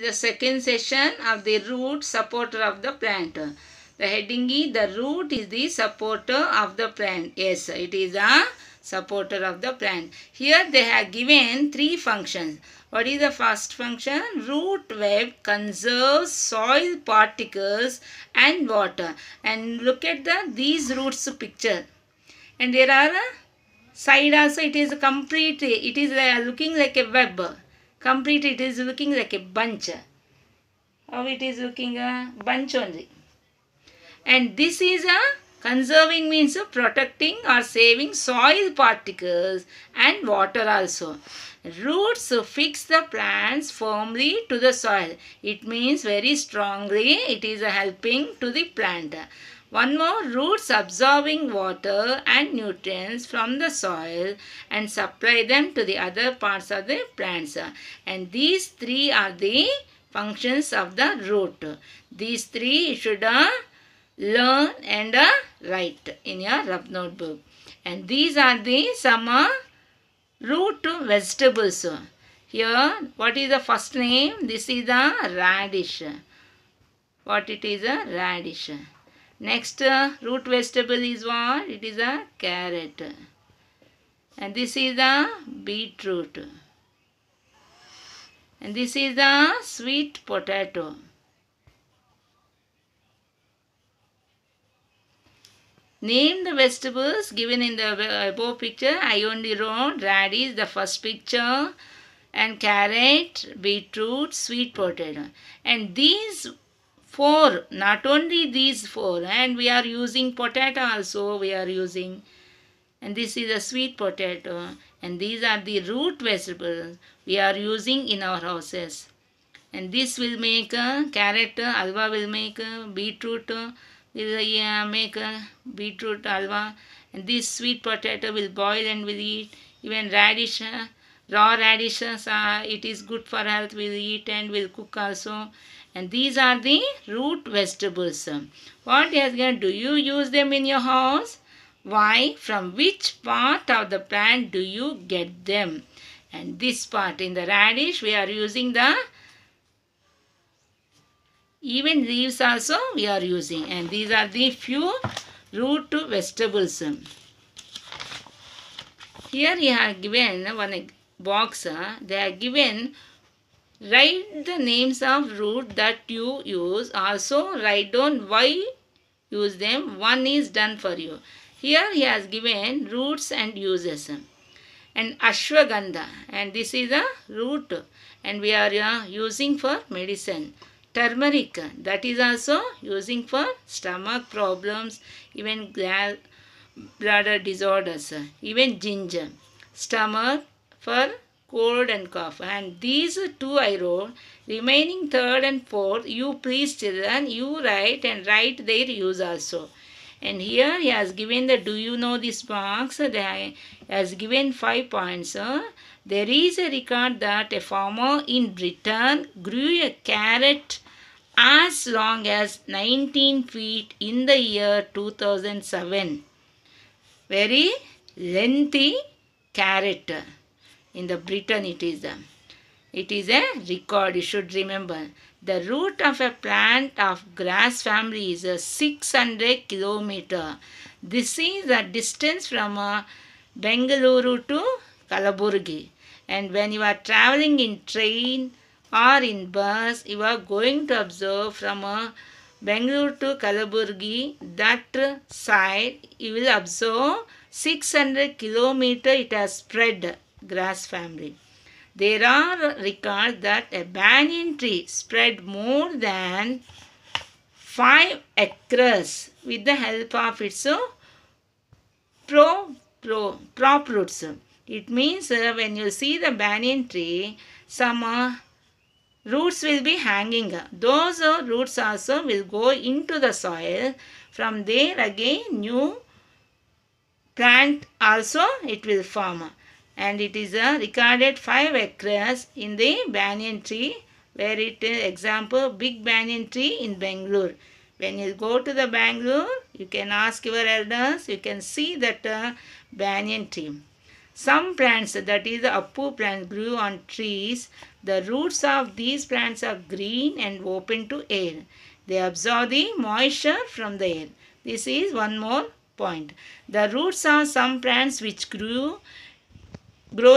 The second session of the root supporter of the plant. The heading is the root is the supporter of the plant. Yes, it is a supporter of the plant. Here they have given three functions. What is the first function? Root web conserves soil particles and water. And look at these roots picture. And there are side also it is complete. It is looking like a web. Complete it is looking like a bunch. How it is looking a bunch only. And this is a conserving means protecting or saving soil particles and water also. Roots fix the plants firmly to the soil. It means very strongly it is helping to the plant. One more, roots absorbing water and nutrients from the soil and supply them to the other parts of the plants. And these three are the functions of the root. These three you should learn and write in your rough notebook. And these are the some root vegetables. Here, what is the first name? This is the radish. What it is? A radish. Next root vegetable is what? It is a carrot. And this is the beetroot. And this is the sweet potato. Name the vegetables given in the above picture. I only wrote radish, the first picture, and carrot, beetroot, sweet potato. And these four, not only these four, and we are using potato also, we are using. And this is a sweet potato. And these are the root vegetables we are using in our houses. And this will make a carrot alva, will make a beetroot, will make a beetroot alva. And this sweet potato will boil and will eat. Even radish, raw radishes, it is good for health, we'll eat and we'll cook also. And these are the root vegetables. What is going? Do you use them in your house? Why? From which part of the plant do you get them? And this part, in the radish, we are using the even leaves also we are using. And these are the few root vegetables. Here you have given one box. They are given, write the names of root that you use. Also write down why use them. One is done for you. Here he has given roots and uses. And ashwagandha, and this is a root and we are using for medicine. Turmeric, that is also using for stomach problems, even bladder disorders. Even ginger, stomach for cold and cough. And these two I wrote. Remaining third and fourth, you please children, you write and write their use also. And here he has given the, do you know this box? He has given 5 points. There is a record that a farmer in Britain grew a carrot as long as 19 feet in the year 2007. Very lengthy carrot. In the Britain it is a record, you should remember. The root of a plant of grass family is 600 kilometer. This is the distance from Bengaluru to Kalaburgi. And when you are traveling in train or in bus, you are going to observe from Bengaluru to Kalaburgi, that side you will observe 600 kilometer it has spread, grass family. There are records that a banyan tree spread more than 5 acres with the help of its prop roots. It means when you see the banyan tree, some roots will be hanging. Those roots also will go into the soil. From there again new plant also it will form. And it is recorded 5 acres in the banyan tree, where it is example big banyan tree in Bangalore. When you go to the Bangalore, you can ask your elders, you can see that banyan tree. Some plants, that is the appu plant, grew on trees The roots of these plants are green and open to air. They absorb the moisture from the air. This is one more point. The roots of some plants which grow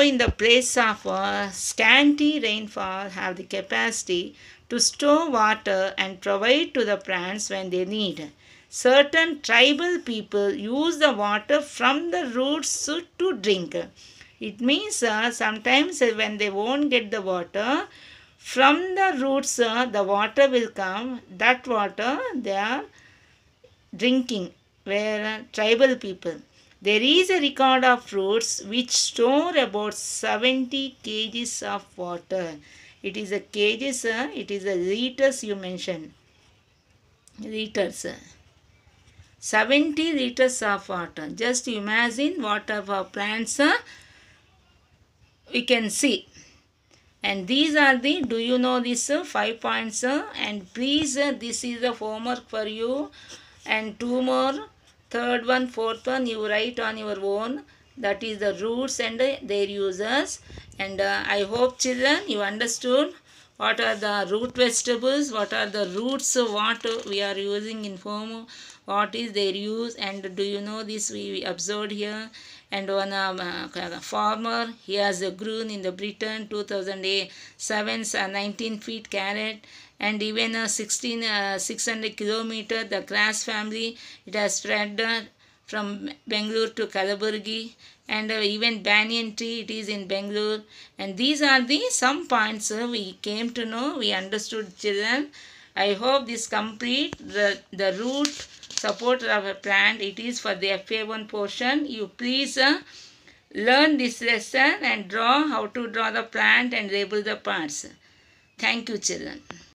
in the place of scanty rainfall have the capacity to store water and provide to the plants when they need. Certain tribal people use the water from the roots to drink. It means sometimes when they won't get the water, from the roots the water will come. That water they are drinking, where tribal people. There is a record of roots which store about 70 kgs of water. It is a kgs, it is a liters you mentioned. Liters. 70 liters of water. Just imagine what our plants we can see. And these are the, do you know this 5 points? And please, this is the homework for you. And two more, third one, fourth one, you write on your own. That is the roots and their uses. And I hope children you understood what are the root vegetables, what are the roots, what we are using in home, what is their use, and do you know this we observed here. And one farmer, he has grown in the Britain 2007 19 feet carrot, and even 600 kilometer the grass family, it has spread from Bangalore to Kalaburgi, and even banyan tree, it is in Bangalore. And these are the some points we came to know, we understood children. I hope this complete the root support of a plant. It is for the FA1 portion. You please learn this lesson and draw how to draw the plant and label the parts. Thank you children.